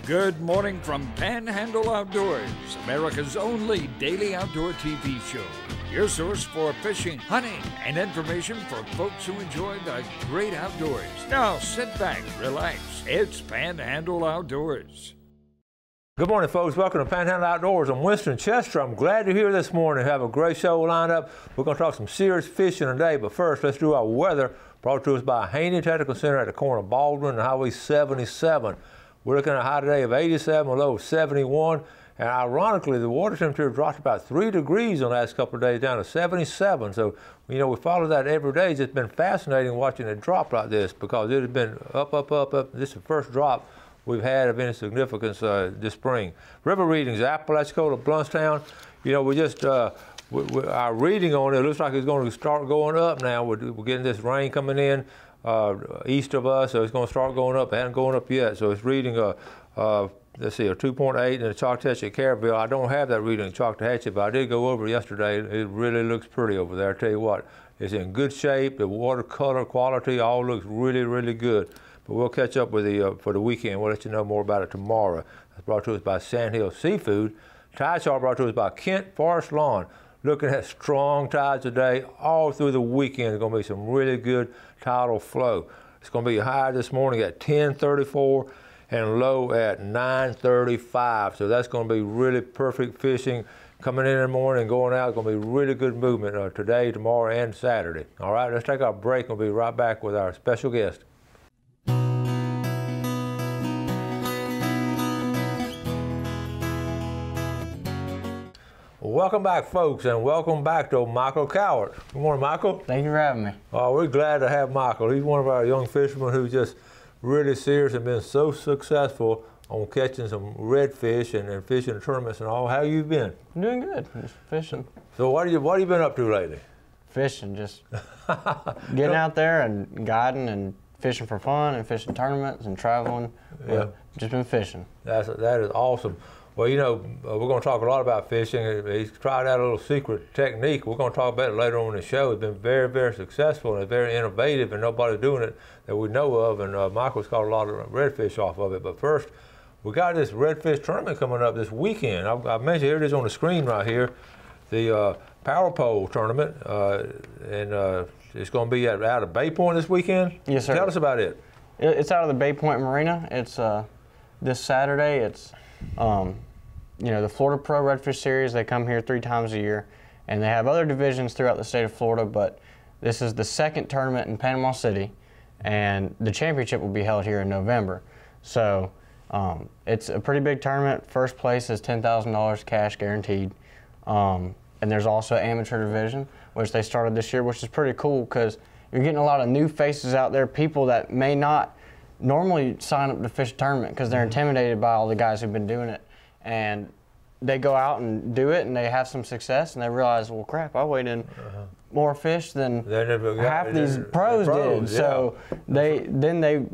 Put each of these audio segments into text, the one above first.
Good morning from Panhandle Outdoors, America's only daily outdoor TV show. Your source for fishing, hunting, and information for folks who enjoy the great outdoors. Now sit back, relax. It's Panhandle Outdoors. Good morning, folks. Welcome to Panhandle Outdoors. I'm Winston Chester. I'm glad you're here this morning. We have a great show lined up. We're going to talk some serious fishing today, but first, let's do our weather, brought to us by Haney Technical Center at the corner of Baldwin and Highway 77. We're looking at a high today of 87, a low of 71, and ironically, the water temperature dropped about 3 degrees in the last couple of days, down to 77. So, you know, we follow that every day. It's just been fascinating watching it drop like this because it has been up, up, up, up. This is the first drop we've had of any significance this spring. River readings, Apalachicola, Bluntstown. You know, we just, our reading on it looks like it's going to start going up now. We're getting this rain coming in east of us, so it's going to start going up. It hasn't gone up yet, so it's reading let's see, a 2.8 in the Choctawhatchee Caryville. I don't have that reading in Choctawhatchee, but I did go over yesterday. It really looks pretty over there. I tell you what, it's in good shape. The watercolor quality all looks really, really good. But we'll catch up with the for the weekend. We'll let you know more about it tomorrow. That's brought to us by Sandhill Seafood. Tide chart brought to us by Kent Forest Lawn. Looking at strong tides today, all through the weekend. There's going to be some really good tidal flow. It's going to be high this morning at 10:34 and low at 9:35. So that's going to be really perfect fishing. Coming in the morning and going out, it's going to be really good movement today, tomorrow, and Saturday. All right, let's take our break. We'll be right back with our special guest. Welcome back, folks, and welcome back to Michael Cowart. Good morning, Michael. Thank you for having me. We're glad to have Michael. He's one of our young fishermen who's just really serious and been so successful on catching some redfish and fishing tournaments and all. How you been? I'm doing good. Just fishing. So what have you been up to lately? Fishing, just getting out there and guiding and fishing for fun and fishing tournaments and traveling. Yeah. Just been fishing. That is awesome. Well, you know, we're going to talk a lot about fishing. He's tried out a little secret technique. We're going to talk about it later on in the show. It's been very, very successful and it's very innovative, and nobody's doing it that we know of. And Michael's caught a lot of redfish off of it. But first, we got this redfish tournament coming up this weekend. I mentioned, here it is on the screen right here, the Power Pole tournament, and it's going to be out of Bay Point this weekend. Yes, sir. Tell us about it. It's out of the Bay Point Marina. It's this Saturday. It's you know, the Florida Pro Redfish Series. They come here 3 times a year, and they have other divisions throughout the state of Florida, but this is the second tournament in Panama City, and the championship will be held here in November. So it's a pretty big tournament. First place is $10,000 cash guaranteed, and there's also an amateur division, which they started this year, which is pretty cool because you're getting a lot of new faces out there, people that may not normally sign up to fish a tournament because they're intimidated by all the guys who've been doing it, and they go out and do it and they have some success and they realize, well, crap, I weighed in more fish than half these pros did. Yeah. So they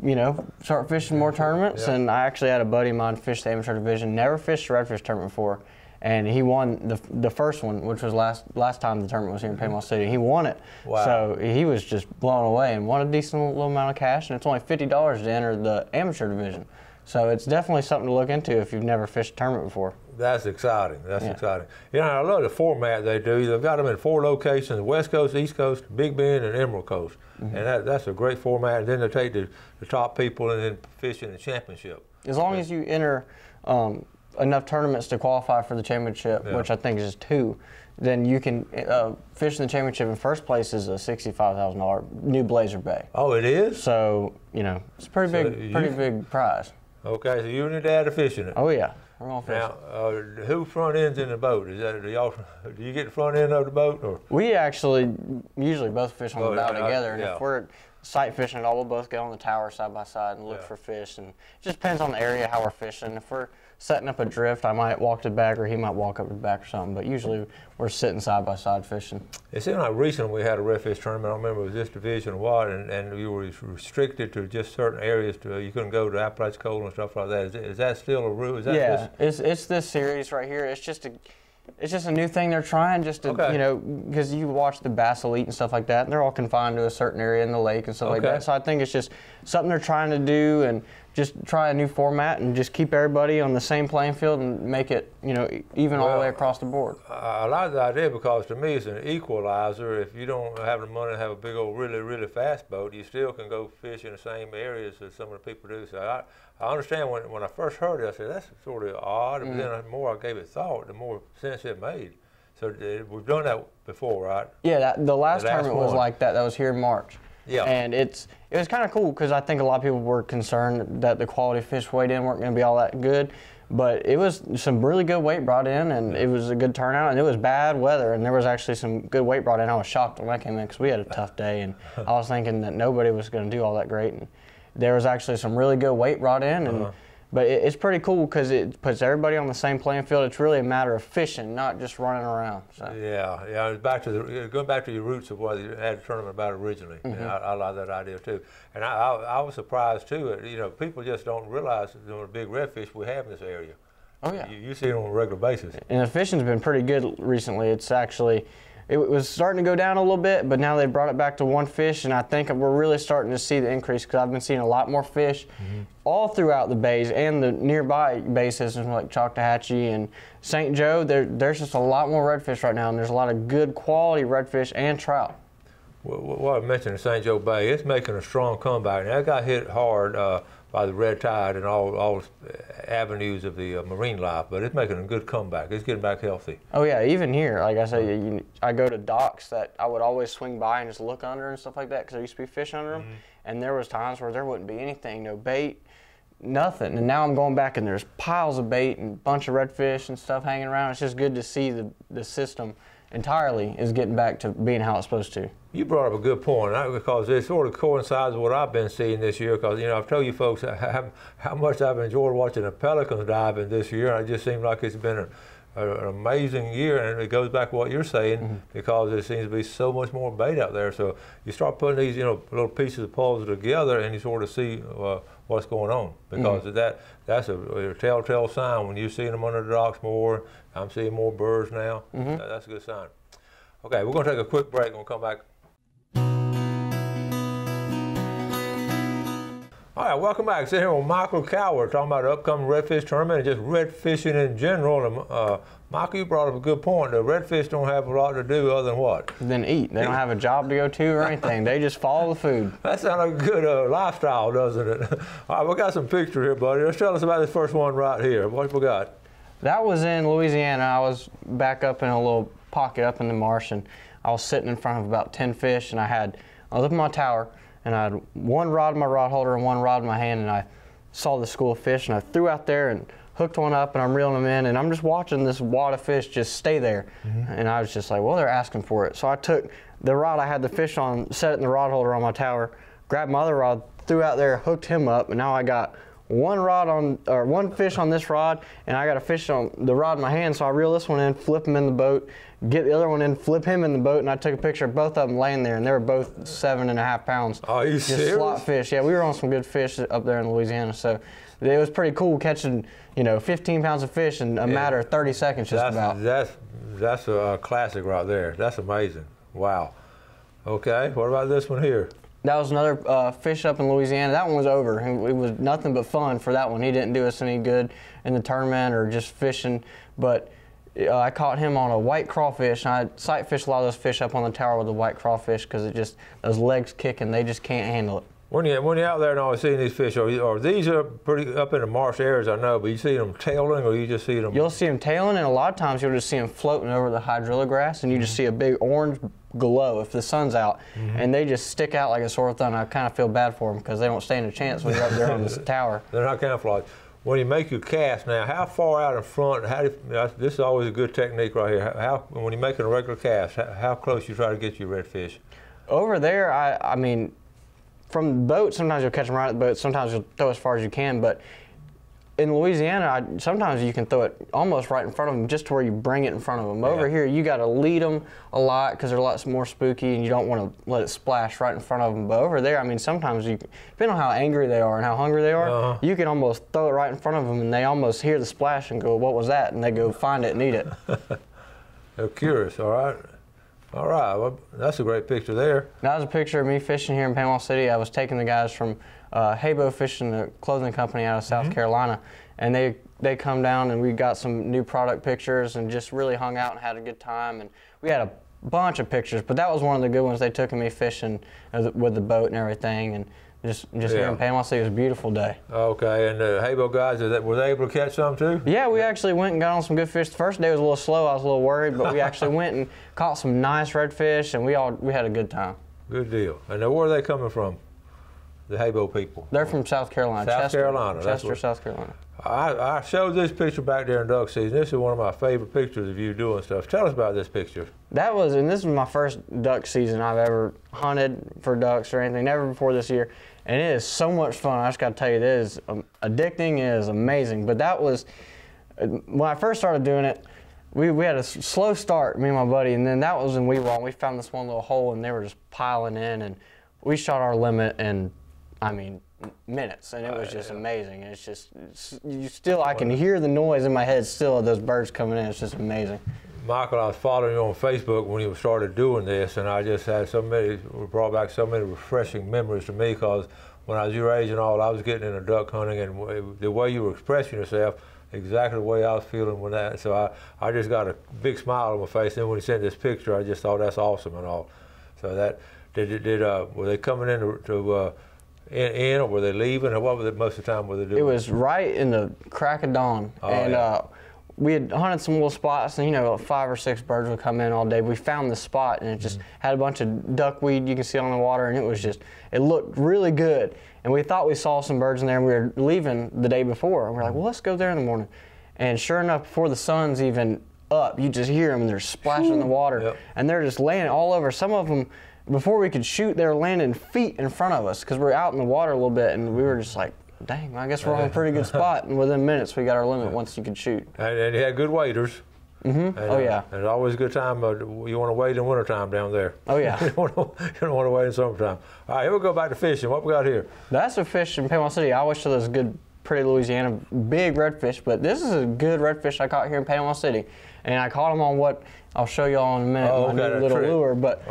you know, start fishing more tournaments. Yeah. And I actually had a buddy of mine fish the amateur division, never fished a redfish tournament before, and he won the first one, which was last time the tournament was here in Panama City. He won it. Wow. So he was just blown away and won a decent little amount of cash, and it's only $50 to enter the amateur division. So it's definitely something to look into if you've never fished a tournament before. That's exciting. That's exciting. You know, I love the format they do. They've got them in 4 locations: West Coast, East Coast, Big Bend, and Emerald Coast. And that's a great format. And then they take the top people and then fish in the championship. As long as you enter enough tournaments to qualify for the championship, which I think is 2, then you can fish in the championship. In first place is a $65,000 new Blazer Bay. Oh, it is? So, you know, it's a pretty big prize. Okay, so you and your dad are fishing it. Oh yeah, we're gonna fish. Now, who front ends in the boat? Is that do you get the front end of the boat, or? We actually usually both fish on the bow together, and if we're sight fishing at all, we'll both get on the tower side by side and look for fish. And it just depends on the area how we're fishing. If we're setting up a drift, I might walk to the back, or he might walk up to the back or something. But usually we're sitting side by side fishing. It seemed like recently we had a redfish tournament. I don't remember it was this division or what, and you were restricted to just certain areas. You couldn't go to Apalachicola and stuff like that. Is that still a rule? It's this series right here. It's just a new thing they're trying, just to, you know, because you watch the Bass Elite and stuff like that, and they're all confined to a certain area in the lake and stuff like that. So I think it's just something they're trying to do and just try a new format and just keep everybody on the same playing field and make it, you know, even all the way across the board. I like the idea because to me it's an equalizer. If you don't have the money to have a big old really fast boat, you still can go fish in the same areas that some of the people do. So I understand when I first heard it, I said that's sort of odd, but then the more I gave it thought, the more sense it made. So we've done that before, right? Yeah, the last tournament was like that. That was here in March. Yeah. And it was kind of cool because I think a lot of people were concerned that the quality of fish weighed in weren't going to be all that good. But it was some really good weight brought in, and it was a good turnout, and it was bad weather, and there was actually some good weight brought in. I was shocked when I came in because we had a tough day, and I was thinking that nobody was going to do all that great. And there was actually some really good weight brought in, and but it's pretty cool because it puts everybody on the same playing field. It's really a matter of fishing, not just running around. So. Yeah. Going back to your roots of what you had a tournament about originally. I like that idea too. And I was surprised too. You know, people just don't realize the big redfish we have in this area. Oh yeah. You see it on a regular basis. And the fishing's been pretty good recently. It's actually. It was starting to go down a little bit, but now they brought it back to one fish, and I think we're really starting to see the increase because I've been seeing a lot more fish all throughout the bays and the nearby bay systems like Choctawhatchee and St. Joe. There's just a lot more redfish right now, and there's a lot of good quality redfish and trout. Well, I mentioned St. Joe Bay, it's making a strong comeback. Now, it got hit hard by the red tide and all avenues of the marine life, but it's making a good comeback. It's getting back healthy. Oh yeah, even here, like I say, I go to docks that I would always swing by and just look under and stuff like that because there used to be fish under them, and there was times where there wouldn't be anything, no bait, nothing. And now I'm going back and there's piles of bait and a bunch of redfish and stuff hanging around. It's just good to see the system entirely is getting back to being how it's supposed to. You brought up a good point, because it sort of coincides with what I've been seeing this year, because, you know, I've told you folks how much I've enjoyed watching the pelicans diving this year, and it just seems like it's been an amazing year, and it goes back to what you're saying, because there seems to be so much more bait out there. So you start putting these, you know, little pieces of puzzle together, and you sort of see what's going on, because that's a telltale sign. When you're seeing them under the docks more, I'm seeing more birds now. That's a good sign. Okay, we're going to take a quick break, and we'll come back. All right, welcome back. Sitting here with Michael Coward talking about the upcoming redfish tournament and just red fishing in general. And, Michael, you brought up a good point. The redfish don't have a lot to do other than what? Then eat. They don't have a job to go to or anything. They just follow the food. That sounds like a good lifestyle, doesn't it? All right, we got some pictures here, buddy. Let's tell us about this first one right here. What we got? That was in Louisiana. I was back up in a little pocket up in the marsh, and I was sitting in front of about 10 fish, and I was up in my tower, and I had one rod in my rod holder and one rod in my hand, and I saw the school of fish, and I threw out there and hooked one up, and I'm reeling them in, and I'm just watching this wad of fish just stay there. And I was just like, well, they're asking for it. So I took the rod I had the fish on, set it in the rod holder on my tower, grabbed my other rod, threw out there, hooked him up, and now I got one fish on this rod, and I got a fish on the rod in my hand. So I reel this one in, flip him in the boat, get the other one in, flip him in the boat, and I took a picture of both of them laying there, and they were both 7.5 pounds. Are you serious? Just slot fish. Yeah, we were on some good fish up there in Louisiana, so it was pretty cool catching, 15 pounds of fish in a matter of 30 seconds just about. That's a classic right there. That's amazing. Wow. Okay, what about this one here? That was another fish up in Louisiana. That one was over. It was nothing but fun for that one. He didn't do us any good in the tournament or just fishing, but I caught him on a white crawfish. And I sight fish a lot of those fish up on the tower with the white crawfish because those legs kicking, they just can't handle it. When you're out there and always seeing these fish, are these are pretty up in the marsh areas, I know, but you see them tailing, or you just see them? You'll see them tailing, and a lot of times you'll just see them floating over the hydrilla grass, and you just see a big orange glow if the sun's out, and they just stick out like a sore thumb. I kind of feel bad for them because they don't stand a chance when you're up there on this tower. They're not camouflaged. When you make your cast now, how far out in front? This is always a good technique right here. When you're making a regular cast, how close you try to get your redfish? Over there, I mean, from the boat, sometimes you'll catch them right at the boat. Sometimes you'll throw as far as you can. But in Louisiana, sometimes you can throw it almost right in front of them, just to where you bring it in front of them. Yeah. Over here, you got to lead them a lot because they're lots more spooky, and you don't want to let it splash right in front of them. But over there, I mean, sometimes depending on how angry they are and how hungry they are, you can almost throw it right in front of them, and they almost hear the splash and go, "What was that?" And they go find it and eat it. They're curious. All right. All right, well, that's a great picture there. That was a picture of me fishing here in Panama City. I was taking the guys from Haybo Fishing, the clothing company out of South Carolina, and they come down and we got some new product pictures and just really hung out and had a good time. And we had a bunch of pictures, but that was one of the good ones. They took me fishing with the boat and everything, and just here in Panama City. It was a beautiful day. Okay, and the Haybo guys, were they able to catch some too? Yeah, we actually went and got on some good fish. The first day was a little slow. I was a little worried, but we actually went and caught some nice redfish, and we had a good time. Good deal. And now where are they coming from, the Haybo people? They're from South Carolina. South Carolina. Chester, South Carolina. I showed this picture back there in duck season. This is one of my favorite pictures of you doing stuff. Tell us about this picture. And this was my first duck season I've ever hunted for ducks or anything, never before this year. And it is so much fun. I just got to tell you, it is addicting. It is amazing. But that was, when I first started doing it, we had a slow start, me and my buddy, and then that was in Weewalt, and we found this one little hole, and they were just piling in, and we shot our limit in, I mean, minutes, and it was just amazing. It's just, I can hear the noise in my head still of those birds coming in. It's just amazing. Michael, I was following you on Facebook when you started doing this, and I just had brought back so many refreshing memories to me, because when I was your age and all, I was getting into duck hunting, and the way you were expressing yourself, exactly the way I was feeling with that. So I just got a big smile on my face. And when you sent this picture, I just thought that's awesome and all. So that were they coming in or were they leaving, or what was it most of the time were they doing? It was right in the crack of dawn, we had hunted some little spots, and 5 or 6 birds would come in all day. We found the spot, and it just had a bunch of duckweed you can see on the water, and it looked really good. And we thought we saw some birds in there, and we were leaving the day before. And we're like, well, let's go there in the morning. And sure enough, before the sun's even up, you just hear them, and they're splashing in the water, and they're just landing all over. Some of them, before we could shoot, they were landing feet in front of us, because we're out in the water a little bit, and we were just like, dang, I guess we're on a pretty good spot. And within minutes, we got our limit once you could shoot. And you had good waders. Mm-hmm. And, and it's always a good time. You want to wade in wintertime down there. Oh, yeah. You don't want to wade in summertime. All right, here we go back to fishing. What we got here? That's a fish in Panama City. I always show those good, pretty Louisiana big redfish, but this is a good redfish I caught here in Panama City. And I caught them on what I'll show you all in a minute, my new little lure. But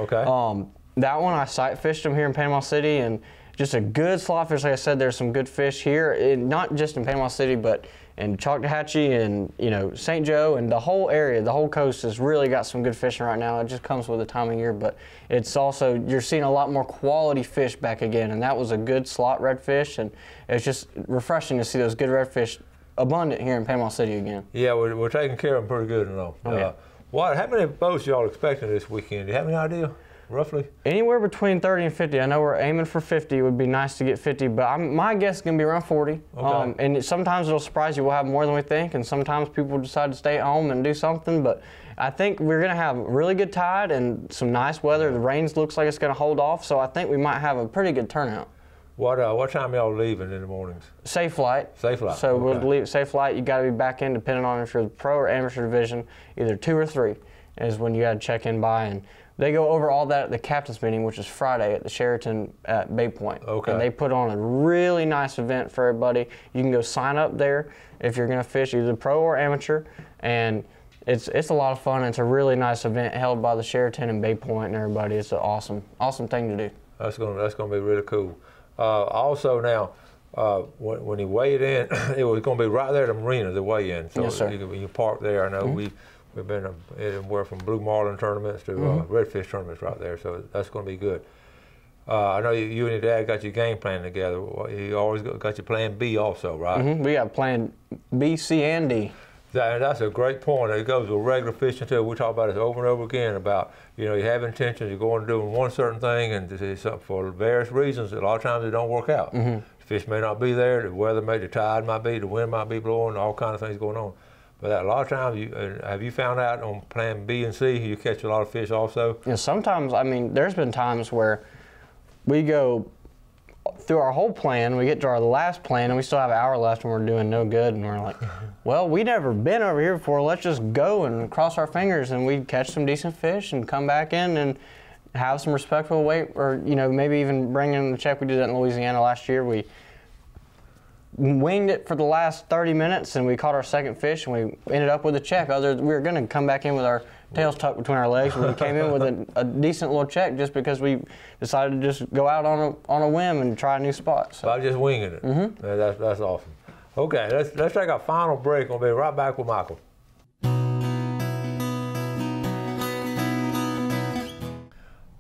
that one, I sight fished them here in Panama City, and just a good slot fish. Like I said, there's some good fish here, not just in Panama City, but in Choctawhatchee and St. Joe, and the whole area, the whole coast has really got some good fishing right now. It just comes with the time of year, but it's also, you're seeing a lot more quality fish back again, and that was a good slot redfish, and it's just refreshing to see those good redfish abundant here in Panama City again. Yeah, we're taking care of them pretty good and all. How many boats y'all expecting this weekend? Do you have any idea? Roughly? Anywhere between 30 and 50. I know we're aiming for 50. It would be nice to get 50, but my guess is going to be around 40. Okay. And sometimes it'll surprise you. We'll have more than we think, and sometimes people decide to stay at home and do something, but I think we're going to have really good tide and some nice weather. The rains looks like it's going to hold off, so I think we might have a pretty good turnout. What time y'all leaving in the mornings? Safe flight. Safe flight. So we'll leave at safe flight. You got to be back in, depending on if you're the pro or amateur division. Either 2 or 3 is when you got to check in by, and they go over all that at the captain's meeting, which is Friday at the Sheraton at Bay Point. Okay. And they put on a really nice event for everybody. You can go sign up there if you're going to fish, either pro or amateur, and it's a lot of fun. It's a really nice event held by the Sheraton and Bay Point and everybody. It's an awesome thing to do. That's going to be really cool. Also now, when you weigh it in, it was going to be right there at the marina, the weigh-in. So yes, sir. You park there. I know we've been anywhere from blue marlin tournaments to redfish tournaments right there. So that's going to be good. I know you and your dad got your game plan together. You always got your plan B also, right? We got plan B, C, and D. That's a great point. It goes with regular fishing too. We talk about it over and over again about, you have intentions, you're going to do one certain thing, and for various reasons, a lot of times it don't work out. The fish may not be there, the weather the tide might be, the wind might be blowing, all kinds of things going on. But a lot of times, have you found out on plan B and C, you catch a lot of fish also? Yeah, sometimes, there's been times where we go through our whole plan, we get to our last plan, and we still have an hour left, and we're doing no good, and we're like, well, we never been over here before, let's just go and cross our fingers, and we catch some decent fish and come back in and have some respectful weight, or maybe even bring in the check. We did that in Louisiana last year. We winged it for the last 30 minutes, and we caught our second fish, and we ended up with a check. We were going to come back in with our tails tucked between our legs, but we came in with a decent little check just because we decided to just go out on a whim and try a new spot. So by just winging it. Mm-hmm. That's awesome. Okay, let's take a final break. We'll be right back with Michael.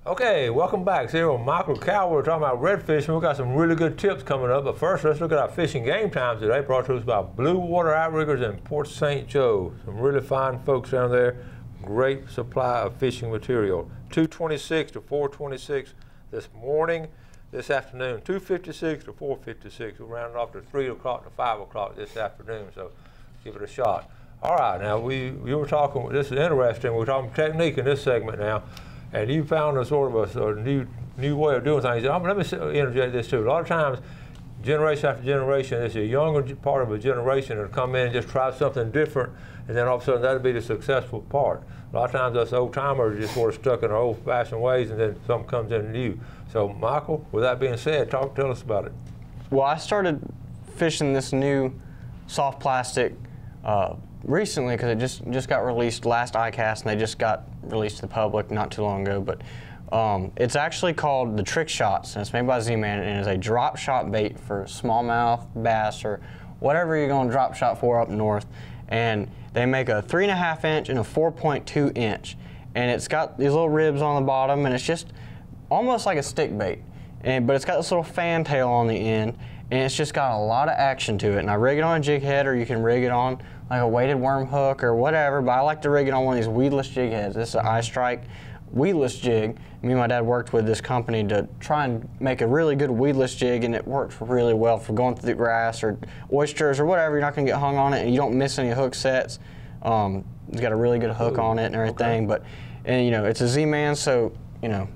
Okay, welcome back. So here with Michael Cowell, we're talking about redfish, and we've got some really good tips coming up. But first, let's look at our fishing game times today, brought to us by Blue Water Outriggers in Port St. Joe. Some really fine folks down there. Great supply of fishing material. 2:26 to 4:26 this morning, this afternoon. 2:56 to 4:56. We'll round it off to 3 o'clock to 5 o'clock this afternoon, so give it a shot. All right, now you were talking, this is interesting, we're talking technique in this segment now. And you found a sort of a new way of doing things. Let me interject this too. A lot of times, generation after generation, it's a younger part of a generation that'll come in and just try something different, and then all of a sudden that'll be the successful part. A lot of times us old timers are just sort of stuck in our old-fashioned ways, and then something comes in new. So Michael, with that being said, tell us about it. Well, I started fishing this new soft plastic recently because it just got released last ICAST, and they just got released to the public not too long ago. But it's actually called the Trick Shots, and it's made by Z-Man, and it's a drop shot bait for smallmouth, bass, or whatever you're going to drop shot for up north. And they make a 3.5 inch and a 4.2 inch, and it's got these little ribs on the bottom, and it's just almost like a stick bait, but it's got this little fan tail on the end, and it's just got a lot of action to it. And I rig it on a jig head, or you can rig it on like a weighted worm hook or whatever, but I like to rig it on one of these weedless jig heads. This is an iStrike weedless jig. Me and my dad worked with this company to try and make a really good weedless jig, and it works really well for going through the grass or oysters or whatever. You're not going to get hung on it, and you don't miss any hook sets. It's got a really good hook on it and everything, okay. And you know, it's a Z-Man, so you know,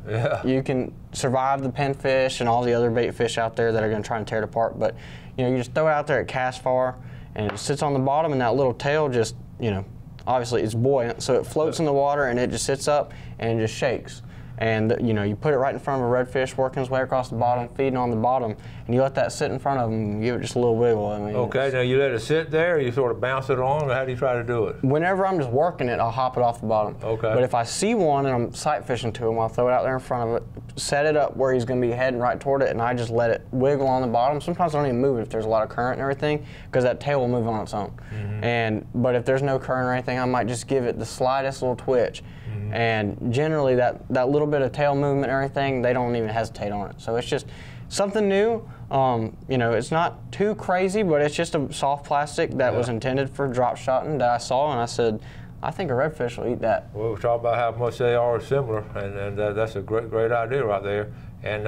you can survive the pinfish and all the other bait fish out there that are going to try and tear it apart. But you know, you just throw it out there at cast far, and it sits on the bottom, and that little tail just, you know, obviously it's buoyant, so it floats in the water, and it just sits up and it just shakes. And you know, you put it right in front of a redfish working his way across the bottom, feeding on the bottom, and you let that sit in front of him and give it just a little wiggle. I mean, okay, now you let it sit there, or you sort of bounce it along, or how do you try to do it? Whenever I'm just working it, I'll hop it off the bottom. Okay. But if I see one and I'm sight fishing to him, I'll throw it out there in front of it, set it up where he's going to be heading right toward it, and I just let it wiggle on the bottom. Sometimes I don't even move it if there's a lot of current and everything, because that tail will move on its own. Mm-hmm. But if there's no current or anything, I might just give it the slightest little twitch. Mm-hmm. And generally that little bit of tail movement and everything, they don't even hesitate on it. So it's just something new. You know, it's not too crazy, but it's just a soft plastic that was intended for drop shotting that I saw, and I said, I think a redfish will eat that. Well, we're talking about how much they are similar, and that's a great idea right there. And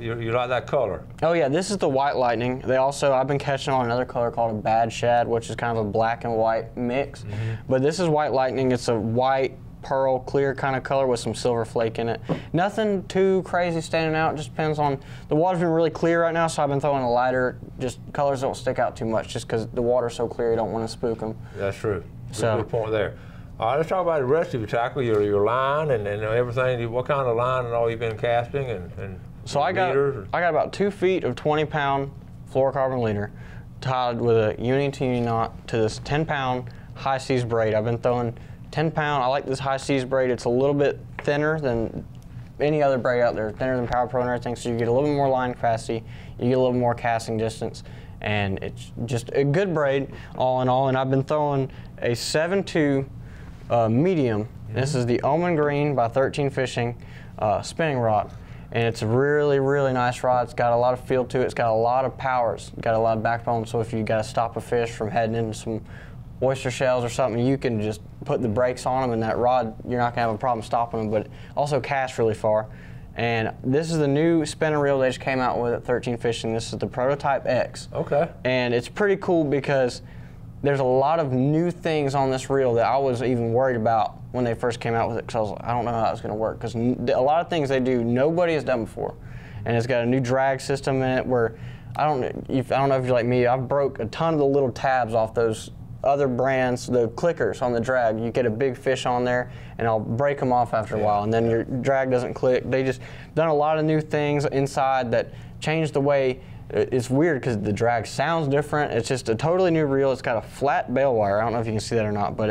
you like that color? Oh yeah, this is the White Lightning. I've been catching on another color called a Bad Shad, which is kind of a black and white mix. Mm-hmm. But this is White Lightning. It's a white, pearl, clear kind of color with some silver flake in it. Nothing too crazy standing out. It just depends on, the water's been really clear right now, so I've been throwing a lighter, just colors don't stick out too much, just because the water's so clear you don't want to spook them. That's true. Good point there. All right, let's talk about the rest of your tackle, your line and everything. What kind of line and all you've been casting and so I got about 2 feet of 20-pound fluorocarbon leader tied with a uni-to-uni knot to this 10-pound high seas braid. I've been throwing 10-pound. I like this high seas braid. It's a little bit thinner than any other braid out there, thinner than Power Pro and everything, so you get a little bit more line capacity, you get a little more casting distance, and it's just a good braid all in all. And I've been throwing a 7.2 medium. Mm-hmm. This is the Omen Green by 13 Fishing spinning rod, and it's a really, really nice rod. It's got a lot of feel to it. It's got a lot of power. It's got a lot of backbone, so if you got to stop a fish from heading into some oyster shells or something, you can just put the brakes on them, and that rod, you're not going to have a problem stopping them, but also casts really far. And this is the new spinning reel they just came out with at 13 Fishing. This is the Prototype X. Okay. And it's pretty cool because there's a lot of new things on this reel that I was even worried about when they first came out with it, because I was like, I don't know how it's going to work, because a lot of things they do nobody has done before. And it's got a new drag system in it where, I don't know if you're like me, I've broke a ton of the little tabs off those other brands, the clickers on the drag. You get a big fish on there, and I'll break them off after a while, and then your drag doesn't click. They just done a lot of new things inside that change the way It's weird because the drag sounds different. It's just a totally new reel. It's got a flat bale wire. I don't know if you can see that or not, but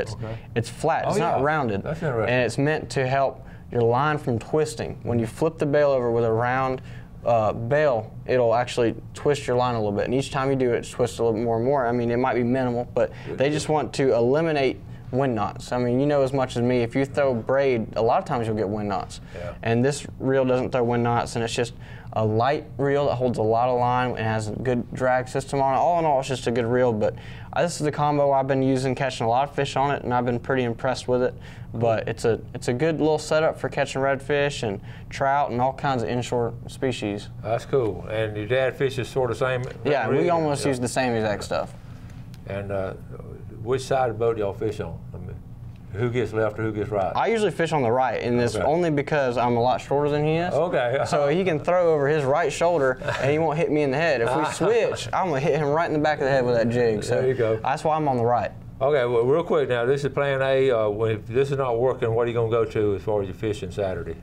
it's flat. It's not rounded. That's interesting. And it's meant to help your line from twisting. When you flip the bale over with a round bale, it'll actually twist your line a little bit. And each time you do it, it twists a little bit more and more. I mean, it might be minimal, but they just want to eliminate wind knots. I mean, you know as much as me, if you throw braid, a lot of times you'll get wind knots. Yeah. And this reel doesn't throw wind knots, and it's just a light reel that holds a lot of line and has a good drag system on it. All in all, it's just a good reel, but this is the combo I've been using, catching a lot of fish on it, and I've been pretty impressed with it. But it's a good little setup for catching redfish and trout and all kinds of inshore species. That's cool. And your dad fishes sort of same? Yeah, we almost use the same exact stuff. And which side of the boat do y'all fish on? I mean, who gets left or who gets right? I usually fish on the right, and this only because I'm a lot shorter than he is. Okay. So he can throw over his right shoulder, and he won't hit me in the head. If we switch, I'm going to hit him right in the back of the head with that jig. So there you go. That's why I'm on the right. Okay, well, real quick now, this is plan A. If this is not working, what are you going to go to as far as your fishing Saturday?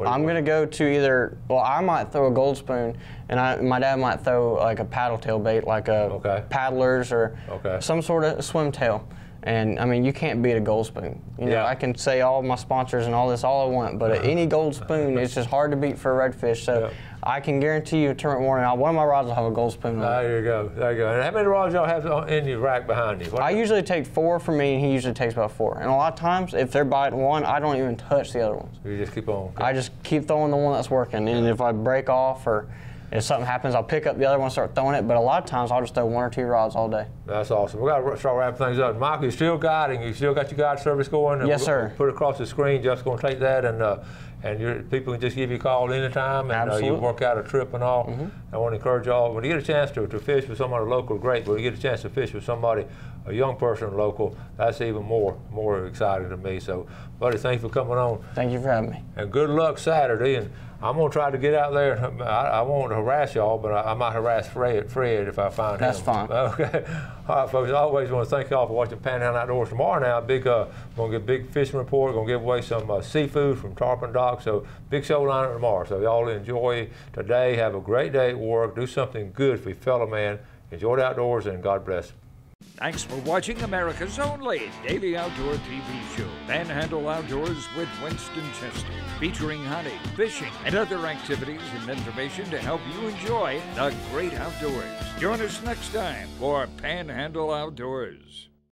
I'm going to go to either, well, I might throw a gold spoon, and my dad might throw like a paddle tail bait, like a paddlers or some sort of swim tail. And I mean, you can't beat a gold spoon. You know, I can say all my sponsors and all this all I want, but any gold spoon, it's just hard to beat for a redfish. So I can guarantee you, tournament morning, one of my rods will have a gold spoon on it. There you go. There you go. And how many rods y'all have in your rack behind you? I usually take 4 for me, and he usually takes about 4. And a lot of times, if they're biting one, I don't even touch the other ones. You just keep on. I just keep throwing the one that's working, and if I break off or if something happens, I'll pick up the other one and start throwing it. But a lot of times, I'll just throw 1 or 2 rods all day. That's awesome. We got to start wrapping things up. Michael, you're still guiding. You still got your guide service going? Yes, sir. Put it across the screen. Just going to take that, and your people can just give you a call anytime, and you work out a trip and all. I want to encourage y'all, when you get a chance to fish with somebody local, great. But when you get a chance to fish with somebody, a young person local, that's even more exciting to me. So, buddy, thanks for coming on. Thank you for having me. And good luck Saturday. And I'm going to try to get out there. I won't harass y'all, but I might harass Fred if I find him. That's fine. Okay. All right, folks. I always want to thank y'all for watching Panhandle Outdoors. Tomorrow now, we're going to get a big fishing report. We're going to give away some seafood from Tarpon Dock. So big show lineup tomorrow. So y'all enjoy today. Have a great day at work. Do something good for your fellow man. Enjoy the outdoors, and God bless. Thanks for watching America's only daily outdoor TV show, Panhandle Outdoors with Winston Chester, featuring hunting, fishing, and other activities and information to help you enjoy the great outdoors. Join us next time for Panhandle Outdoors.